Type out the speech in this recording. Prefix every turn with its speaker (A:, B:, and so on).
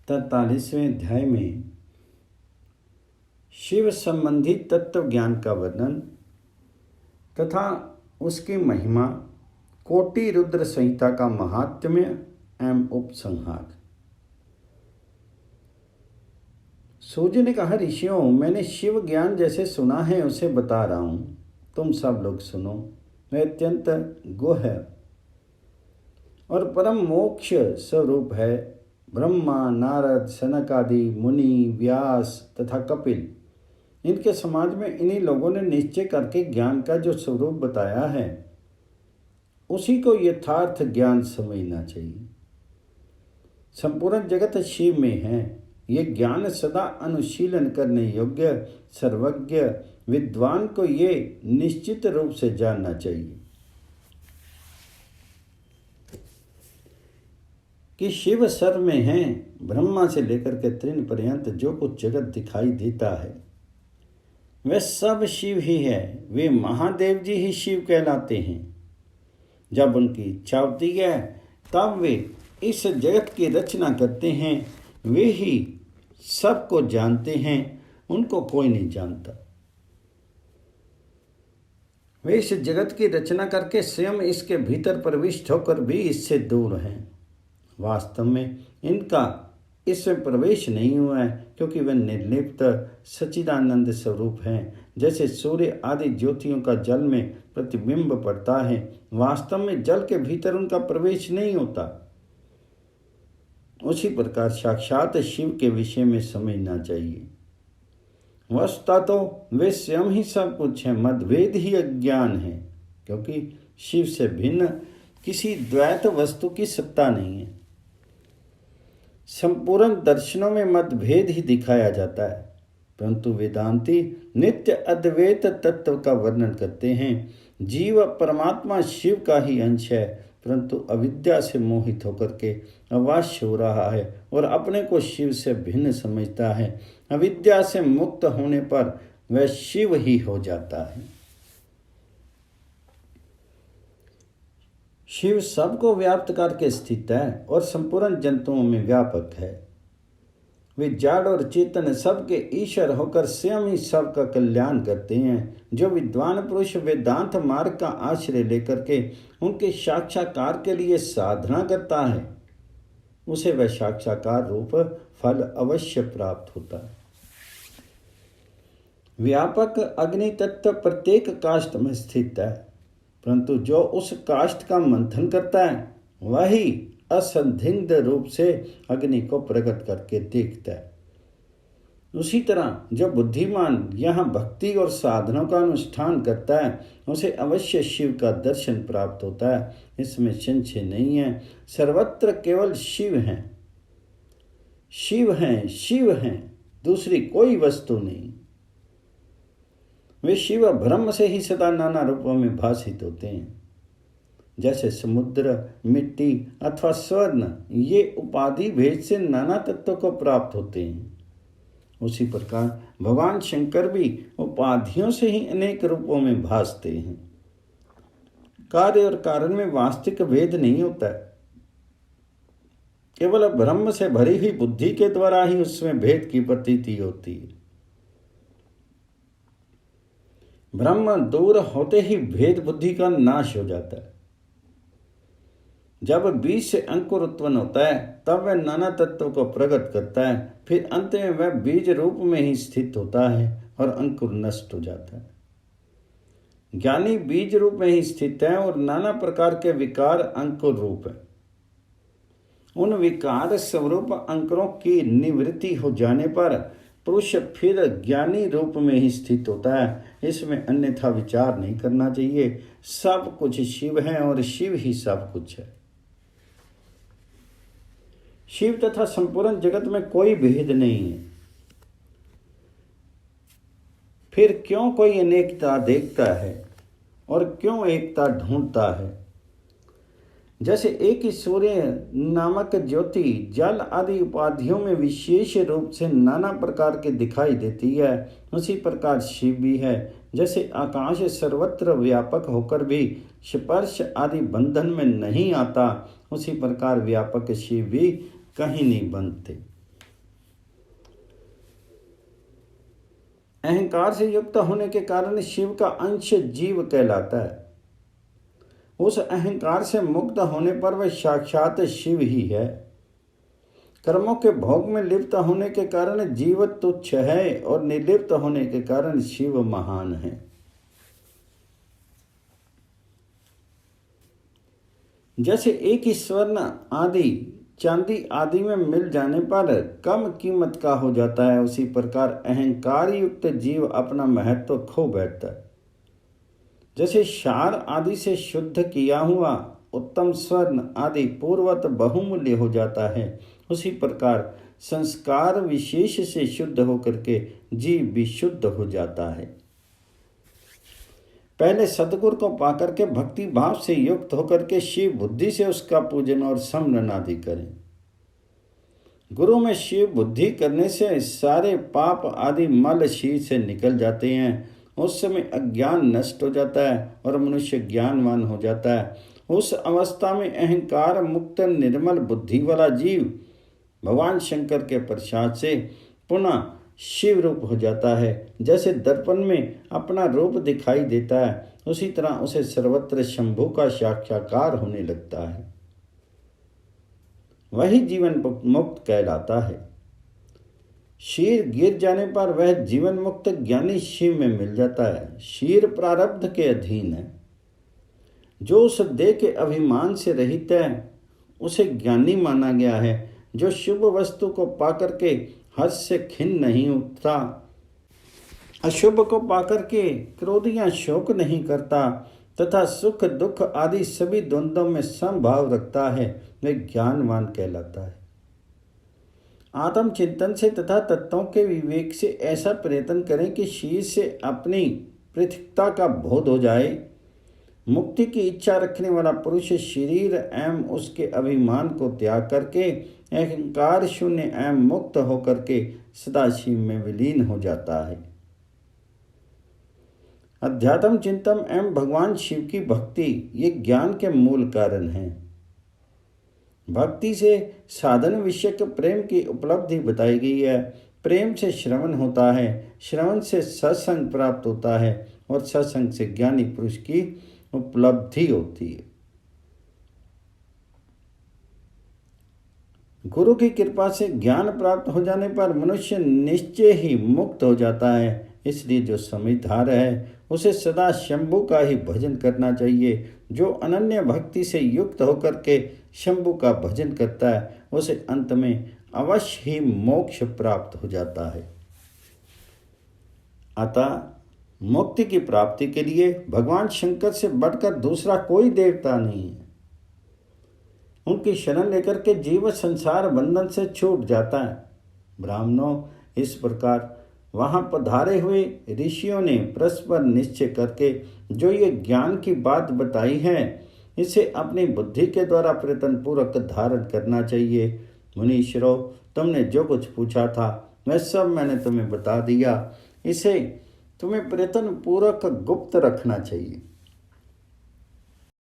A: 43वें अध्याय में शिव संबंधी तत्व ज्ञान का वर्णन तथा उसकी महिमा, कोटि रुद्र संहिता का महात्म्य एवं उपसंहार। सूर्य ने कहा, ऋषियों, मैंने शिव ज्ञान जैसे सुना है उसे बता रहा हूँ, तुम सब लोग सुनो। वह अत्यंत गुह है और परम मोक्ष स्वरूप है। ब्रह्मा, नारद, सनक आदि मुनि, व्यास तथा कपिल, इनके समाज में इन्हीं लोगों ने निश्चय करके ज्ञान का जो स्वरूप बताया है उसी को यथार्थ ज्ञान समझना चाहिए। संपूर्ण जगत शिव में है। ये ज्ञान सदा अनुशीलन करने योग्य सर्वज्ञ विद्वान को ये निश्चित रूप से जानना चाहिए कि शिव सर्व में है। ब्रह्मा से लेकर के तृण पर्यंत जो कुछ जगत दिखाई देता है वह सब शिव ही है। वे महादेव जी ही शिव कहलाते हैं। जब उनकी इच्छा होती है तब वे इस जगत की रचना करते हैं। वे ही सबको जानते हैं, उनको कोई नहीं जानता। वे इस जगत की रचना करके स्वयं इसके भीतर प्रविष्ट होकर भी इससे दूर हैं। वास्तव में इनका इसमें प्रवेश नहीं हुआ है, क्योंकि वे निर्लिप्त सच्चिदानंद स्वरूप हैं। जैसे सूर्य आदि ज्योतियों का जल में प्रतिबिंब पड़ता है, वास्तव में जल के भीतर उनका प्रवेश नहीं होता। उसी प्रकार साक्षात शिव के विषय में समझना चाहिए। वस्तुतः तो वे स्वयं ही सब कुछ हैं। मतभेद ही अज्ञान है, क्योंकि शिव से भिन्न किसी द्वैत वस्तु की सत्ता नहीं है। संपूर्ण दर्शनों में मतभेद ही दिखाया जाता है, परंतु वेदांती नित्य अद्वैत तत्व का वर्णन करते हैं। जीव परमात्मा शिव का ही अंश है, परंतु अविद्या से मोहित होकर के अवश्य हो रहा है और अपने को शिव से भिन्न समझता है। अविद्या से मुक्त होने पर वह शिव ही हो जाता है। शिव सबको व्याप्त करके स्थित है और संपूर्ण जंतुओं में व्यापक है। वे जड़ और चेतन सबके ईश्वर होकर स्वयं ही सबका कल्याण करते हैं। जो विद्वान पुरुष वेदांत मार्ग का आश्रय लेकर के उनके साक्षात्कार के लिए साधना करता है उसे वह साक्षात्कार रूप फल अवश्य प्राप्त होता है। व्यापक अग्नि तत्व प्रत्येक काष्ठ में स्थित है, परंतु जो उस काष्ठ का मंथन करता है वही असंदिग्ध रूप से अग्नि को प्रकट करके देखता है। उसी तरह जो बुद्धिमान यहाँ भक्ति और साधनों का अनुष्ठान करता है उसे अवश्य शिव का दर्शन प्राप्त होता है, इसमें संशय नहीं है। सर्वत्र केवल शिव हैं, शिव हैं, शिव हैं, दूसरी कोई वस्तु नहीं। वे शिव ब्रह्म से ही सदा नाना रूपों में भासित होते हैं। जैसे समुद्र, मिट्टी अथवा स्वर्ण ये उपाधि भेद से नाना तत्वों को प्राप्त होते हैं, उसी प्रकार भगवान शंकर भी उपाधियों से ही अनेक रूपों में भासते हैं। कार्य और कारण में वास्तविक भेद नहीं होता है, केवल ब्रह्म से भरी हुई बुद्धि के द्वारा ही उसमें भेद की प्रतीति होती है। ब्रह्म दूर होते ही भेद बुद्धि का नाश हो जाता है। जब बीज से अंकुर उत्पन्न होता है तब वह नाना तत्वों को प्रकट करता है, फिर अंत में वह बीज रूप में ही स्थित होता है और अंकुर नष्ट हो जाता है। ज्ञानी बीज रूप में ही स्थित है और नाना प्रकार के विकार अंकुर रूप है। उन विकार स्वरूप अंकुरों की निवृत्ति हो जाने पर पुरुष फिर ज्ञानी रूप में ही स्थित होता है। इसमें अन्यथा विचार नहीं करना चाहिए। सब कुछ शिव है और शिव ही सब कुछ है। शिव तथा संपूर्ण जगत में कोई भेद नहीं है। फिर क्यों कोई अनेकता देखता है और क्यों एकता ढूंढता है? जैसे एक ही सूर्य नामक ज्योति जल आदि उपाधियों में विशेष रूप से नाना प्रकार के दिखाई देती है, उसी प्रकार शिव भी है। जैसे आकाश सर्वत्र व्यापक होकर भी स्पर्श आदि बंधन में नहीं आता, उसी प्रकार व्यापक शिव भी कहीं नहीं बनते। अहंकार से युक्त होने के कारण शिव का अंश जीव कहलाता है। उस अहंकार से मुक्त होने पर वह साक्षात शिव ही है। कर्मों के भोग में लिप्त होने के कारण जीव तुच्छ है और निर्लिप्त होने के कारण शिव महान है। जैसे एक ही स्वर्ण आदि चांदी आदि में मिल जाने पर कम कीमत का हो जाता है, उसी प्रकार अहंकार युक्त जीव अपना महत्व खो बैठता है। जैसे क्षार आदि से शुद्ध किया हुआ उत्तम स्वर्ण आदि पूर्वत बहुमूल्य हो जाता है, उसी प्रकार संस्कार विशेष से शुद्ध होकर के जीव भी शुद्ध हो जाता है। पहले सतगुरु को पाकर के भक्ति भाव से युक्त होकर के शिव बुद्धि से उसका पूजन और स्मरण आदि करें। गुरु में शिव बुद्धि करने से सारे पाप आदि मल शीर से निकल जाते हैं। उस समय अज्ञान नष्ट हो जाता है और मनुष्य ज्ञानवान हो जाता है। उस अवस्था में अहंकार मुक्त निर्मल बुद्धि वाला जीव भगवान शंकर के प्रसाद से पुनः शिव रूप हो जाता है। जैसे दर्पण में अपना रूप दिखाई देता है, उसी तरह उसे सर्वत्र शंभु का साक्षात्कार होने लगता है। वही जीवन मुक्त कहलाता है। शीर गिर जाने पर वह जीवन मुक्त ज्ञानी शिव में मिल जाता है। शीर प्रारब्ध के अधीन है। जो उस देह के अभिमान से रहित है उसे ज्ञानी माना गया है। जो शुभ वस्तु को पाकर के हर्ष से खिन्न नहीं उठता, अशुभ को पाकर के क्रोध या शोक नहीं करता तथा सुख दुख आदि सभी द्वंद्वों में समभाव रखता है, वह ज्ञानवान कहलाता है। आत्म चिंतन से तथा तत्वों के विवेक से ऐसा प्रयत्न करें कि शरीर से अपनी पृथकता का बोध हो जाए। मुक्ति की इच्छा रखने वाला पुरुष शरीर एवं उसके अभिमान को त्याग करके अहंकार शून्य एवं मुक्त होकर के सदाशिव में विलीन हो जाता है। अध्यात्म चिंतन एवं भगवान शिव की भक्ति ये ज्ञान के मूल कारण हैं। भक्ति से साधन विषयक प्रेम की उपलब्धि बताई गई है। प्रेम से श्रवण होता है, श्रवण से सत्संग प्राप्त होता है और सत्संग से ज्ञानी पुरुष की उपलब्धि होती है। गुरु की कृपा से ज्ञान प्राप्त हो जाने पर मनुष्य निश्चय ही मुक्त हो जाता है। इसलिए जो समझदार है उसे सदा शंभु का ही भजन करना चाहिए। जो अनन्य भक्ति से युक्त होकर के शंभु का भजन करता है उसे अंत में अवश्य ही मोक्ष प्राप्त हो जाता है। अतः मुक्ति की प्राप्ति के लिए भगवान शंकर से बढ़कर दूसरा कोई देवता नहीं है। उनकी शरण लेकर के जीव संसार बंधन से छूट जाता है। ब्राह्मणों, इस प्रकार वहां पधारे हुए ऋषियों ने परस्पर निश्चय करके जो ये ज्ञान की बात बताई है इसे अपनी बुद्धि के द्वारा प्रयत्न पूर्वक धारण करना चाहिए। मुनीश्वरों, तुमने जो कुछ पूछा था वह सब मैंने तुम्हें बता दिया। इसे तुम्हें प्रयत्न पूर्वक गुप्त रखना चाहिए।